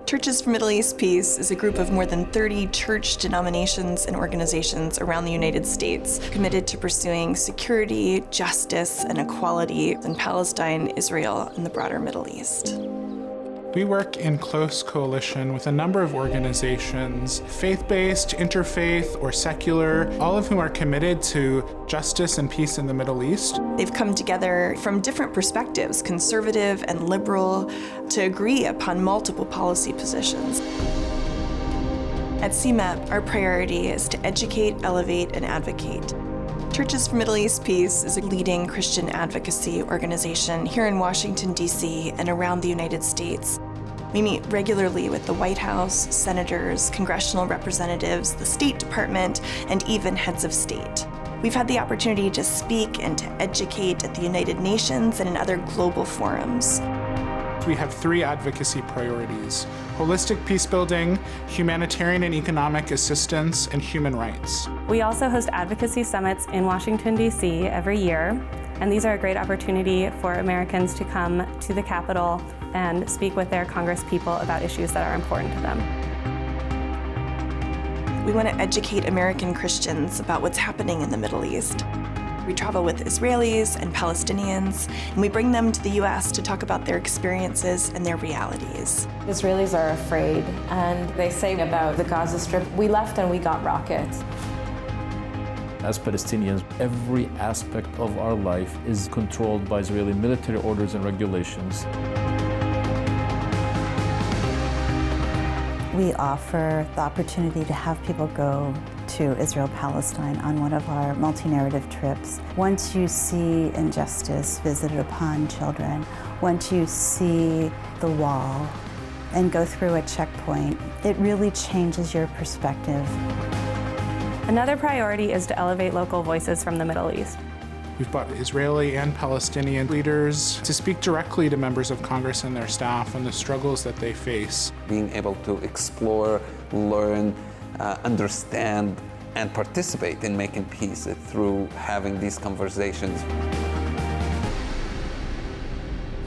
Churches for Middle East Peace is a group of more than 30 church denominations and organizations around the United States committed to pursuing security, justice, and equality in Palestine, Israel, and the broader Middle East. We work in close coalition with a number of organizations, faith-based, interfaith, or secular, all of whom are committed to justice and peace in the Middle East. They've come together from different perspectives, conservative and liberal, to agree upon multiple policy positions. At CMEP, our priority is to educate, elevate, and advocate. Churches for Middle East Peace is a leading Christian advocacy organization here in Washington, D.C. and around the United States. We meet regularly with the White House, senators, congressional representatives, the State Department, and even heads of state. We've had the opportunity to speak and to educate at the United Nations and in other global forums. We have 3 advocacy priorities: holistic peace building, humanitarian and economic assistance, and human rights. We also host Advocacy Summits in Washington, D.C. every year, and these are a great opportunity for Americans to come to the Capitol and speak with their congresspeople about issues that are important to them. We want to educate American Christians about what's happening in the Middle East. We travel with Israelis and Palestinians, and we bring them to the U.S. to talk about their experiences and their realities. Israelis are afraid, and they say about the Gaza Strip, we left and we got rockets. As Palestinians, every aspect of our life is controlled by Israeli military orders and regulations. We offer the opportunity to have people go to Israel-Palestine on one of our multi-narrative trips. Once you see injustice visited upon children, once you see the wall and go through a checkpoint, it really changes your perspective. Another priority is to elevate local voices from the Middle East. We've brought Israeli and Palestinian leaders to speak directly to members of Congress and their staff on the struggles that they face. Being able to explore, learn, understand, and participate in making peace through having these conversations.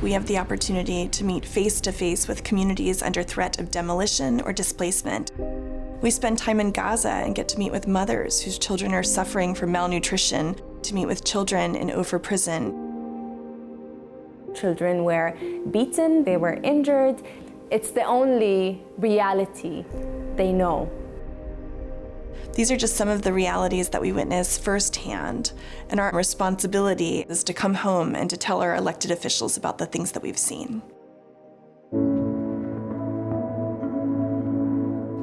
We have the opportunity to meet face-to-face with communities under threat of demolition or displacement. We spend time in Gaza and get to meet with mothers whose children are suffering from malnutrition, to meet with children in Ofer prison. Children were beaten, they were injured. It's the only reality they know. These are just some of the realities that we witness firsthand, and our responsibility is to come home and to tell our elected officials about the things that we've seen.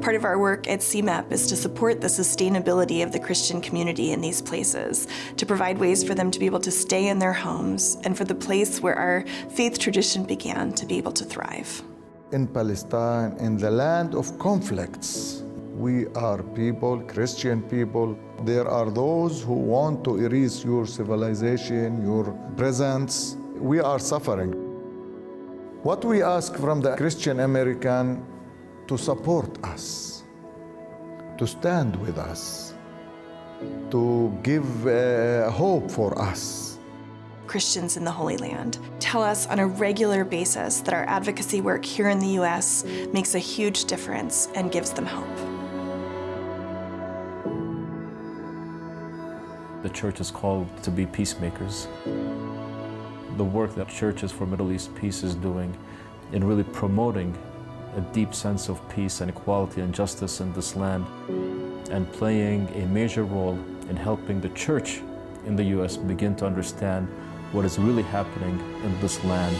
Part of our work at CMEP is to support the sustainability of the Christian community in these places, to provide ways for them to be able to stay in their homes, and for the place where our faith tradition began to be able to thrive. In Palestine, in the land of conflicts, we are people, Christian people. There are those who want to erase your civilization, your presence. We are suffering. What we ask from the Christian American to support us, to stand with us, to give hope for us. Christians in the Holy Land tell us on a regular basis that our advocacy work here in the U.S. makes a huge difference and gives them hope. The church is called to be peacemakers. The work that Churches for Middle East Peace is doing in really promoting a deep sense of peace and equality and justice in this land, and playing a major role in helping the church in the U.S. begin to understand what is really happening in this land.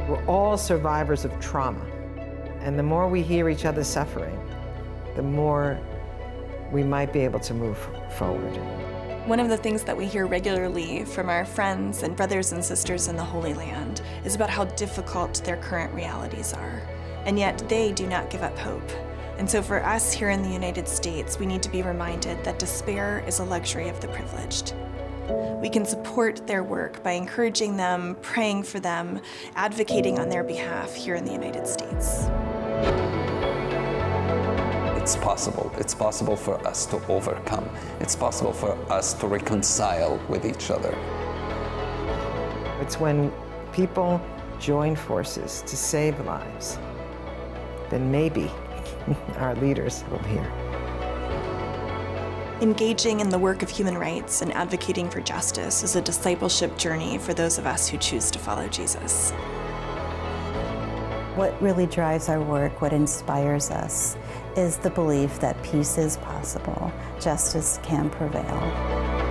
We're all survivors of trauma, and the more we hear each other suffering, the more we might be able to move forward. One of the things that we hear regularly from our friends and brothers and sisters in the Holy Land is about how difficult their current realities are, and yet they do not give up hope. And so for us here in the United States, we need to be reminded that despair is a luxury of the privileged. We can support their work by encouraging them, praying for them, advocating on their behalf here in the United States. It's possible. It's possible for us to overcome. It's possible for us to reconcile with each other. It's when people join forces to save lives then maybe our leaders will hear. Engaging in the work of human rights and advocating for justice is a discipleship journey for those of us who choose to follow Jesus. What really drives our work, what inspires us, is the belief that peace is possible, justice can prevail.